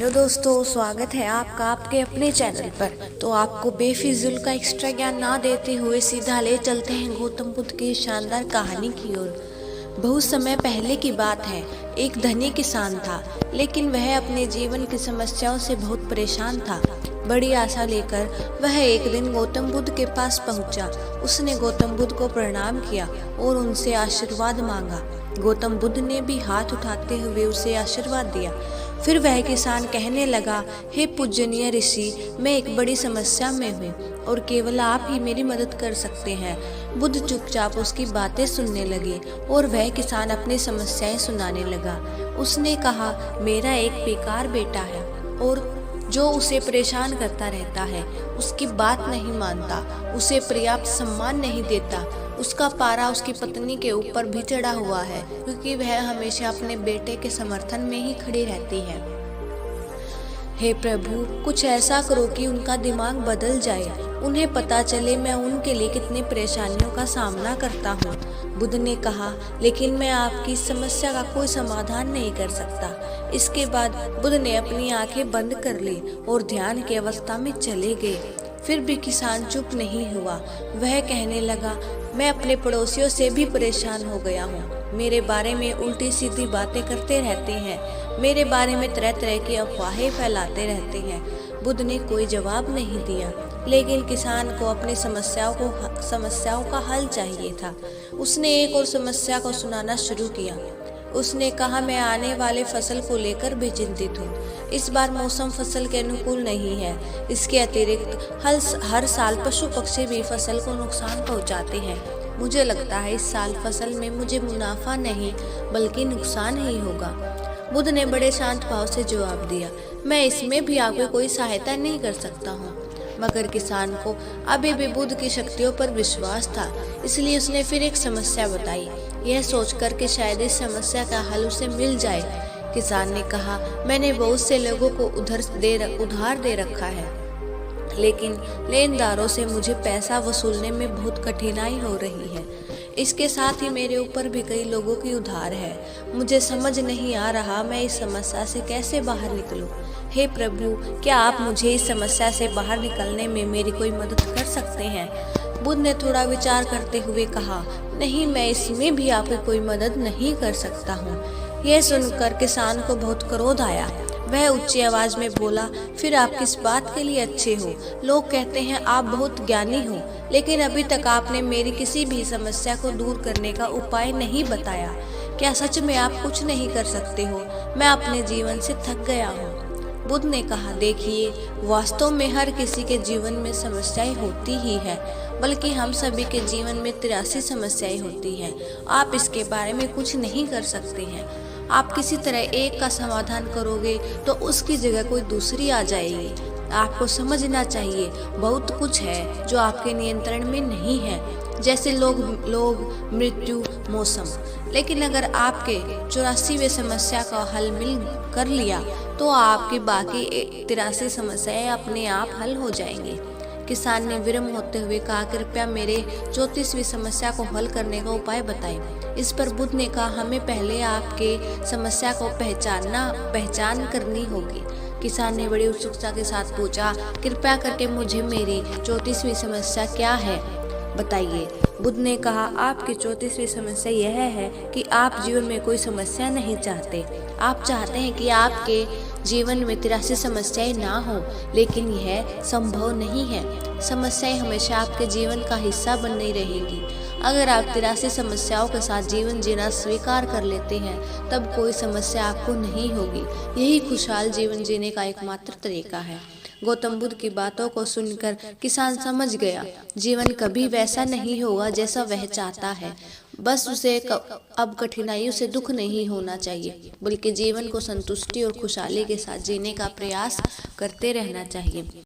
Hello दोस्तों, स्वागत है आपका आपके अपने चैनल पर। तो आपको बेफिजुल का एक्स्ट्रा ज्ञान ना देते हुए सीधा ले चलते हैं गौतम बुद्ध की शानदार कहानी की ओर। बहुत समय पहले की बात है। एक धनी किसान था, लेकिन वह अपने जीवन की समस्याओं से बहुत परेशान था। बड़ी आशा लेकर वह एक दिन गौतम बुद्ध के पास पहुंचा। उसने गौतम बुद्ध को प्रणाम किया और उनसे आशीर्वाद मांगा। गौतम बुद्ध ने भी हाथ उठाते हुए उसे आशीर्वाद दिया। फिर वह किसान कहने लगा, हे पूजनीय ऋषि, मैं एक बड़ी समस्या में हूँ और केवल आप ही मेरी मदद कर सकते हैं। बुद्ध चुपचाप उसकी बातें सुनने लगे और वह किसान अपनी समस्याएं सुनाने लगा। उसने कहा, मेरा एक बेकार बेटा है और जो उसे परेशान करता रहता है, उसकी बात नहीं मानता, उसे पर्याप्त सम्मान नहीं देता। उसका पारा उसकी पत्नी के ऊपर भी चढ़ा हुआ है, क्योंकि वह हमेशा अपने बेटे के समर्थन में ही खड़ी रहती है। हे प्रभु, कुछ ऐसा करो कि उनका दिमाग बदल जाए, उन्हें पता चले मैं उनके लिए कितनी परेशानियों का सामना करता हूँ। बुद्ध ने कहा, लेकिन मैं आपकी समस्या का कोई समाधान नहीं कर सकता। इसके बाद बुद्ध ने अपनी आंखें बंद कर ली और ध्यान की अवस्था में चले गए। फिर भी किसान चुप नहीं हुआ। वह कहने लगा, मैं अपने पड़ोसियों से भी परेशान हो गया हूँ। मेरे बारे में उल्टी सीधी बातें करते रहते हैं, मेरे बारे में तरह तरह की अफवाहें फैलाते रहते हैं। बुद्ध ने कोई जवाब नहीं दिया, लेकिन किसान को अपनी समस्याओं का हल चाहिए था। उसने एक और समस्या को सुनाना शुरू किया। उसने कहा, मैं आने वाले फसल को लेकर भी चिंतित हूँ। इस बार मौसम फसल के अनुकूल नहीं है। इसके अतिरिक्त हर साल पशु पक्षी भी फसल को नुकसान पहुँचाते हैं। मुझे लगता है इस साल फसल में मुझे मुनाफा नहीं बल्कि नुकसान ही होगा। बुद्ध ने बड़े शांत भाव से जवाब दिया, मैं इसमें भी आपकी कोई सहायता नहीं कर सकता हूँ। मगर किसान को अभी भी बुद्ध की शक्तियों पर विश्वास था, इसलिए उसने फिर एक समस्या बताई, यह सोचकर कि शायद इस समस्या का हल उसे मिल जाए। किसान ने कहा, मैंने बहुत से लोगों को उधार दे रखा है, लेकिन लेनदारों से मुझे पैसा वसूलने में बहुत कठिनाई हो रही है। इसके साथ ही मेरे ऊपर भी कई लोगों की उधार है। मुझे समझ नहीं आ रहा मैं इस समस्या से कैसे बाहर निकलूं। हे प्रभु, क्या आप मुझे इस समस्या से बाहर निकलने में मेरी कोई मदद कर सकते हैं? बुद्ध ने थोड़ा विचार करते हुए कहा, नहीं, मैं इसमें भी आपकी कोई मदद नहीं कर सकता हूँ। यह सुनकर किसान को बहुत क्रोध आया। वह ऊंची आवाज में बोला, फिर आप किस बात के लिए अच्छे हो? लोग कहते हैं आप बहुत ज्ञानी हो, लेकिन अभी तक आपने मेरी किसी भी समस्या को दूर करने का उपाय नहीं बताया। क्या सच में आप कुछ नहीं कर सकते हो? मैं अपने जीवन से थक गया हूँ। बुद्ध ने कहा, देखिए, वास्तव में हर किसी के जीवन में समस्याएं होती ही है, बल्कि हम सभी के जीवन में 83 समस्याएं होती हैं। आप इसके बारे में कुछ नहीं कर सकते हैं। आप किसी तरह एक का समाधान करोगे तो उसकी जगह कोई दूसरी आ जाएगी। आपको समझना चाहिए, बहुत कुछ है जो आपके नियंत्रण में नहीं है, जैसे लोग, मृत्यु, मौसम। लेकिन अगर आपके 84वें समस्या का हल मिल कर लिया तो आपकी बाकी 83 समस्याएं अपने आप हल हो जाएंगी। किसान ने विनम्र होते हुए कहा, कृपया मेरे 34वीं समस्या को हल करने का उपाय बताएं। इस पर बुद्ध ने कहा, हमें पहले आपके समस्या को पहचान करनी होगी। किसान ने बड़ी उत्सुकता के साथ पूछा, कृपया करके मुझे मेरी 34वीं समस्या क्या है बताइए। बुद्ध ने कहा, आपकी 34वीं समस्या यह है कि आप जीवन में कोई समस्या नहीं चाहते। आप चाहते हैं कि आपके जीवन में 83 समस्याएं ना हो, लेकिन यह संभव नहीं है। समस्याएं हमेशा आपके जीवन का हिस्सा बनी रहेगी। अगर आप 83 समस्याओं के साथ जीवन जीना स्वीकार कर लेते हैं, तब कोई समस्या आपको नहीं होगी। यही खुशहाल जीवन जीने का एकमात्र तरीका है। गौतम बुद्ध की बातों को सुनकर किसान समझ गया, जीवन कभी वैसा नहीं होगा जैसा वह चाहता है। बस उसे अब कठिनाइयों से दुख नहीं होना चाहिए, बल्कि जीवन को संतुष्टि और खुशहाली के साथ जीने का प्रयास करते रहना चाहिए।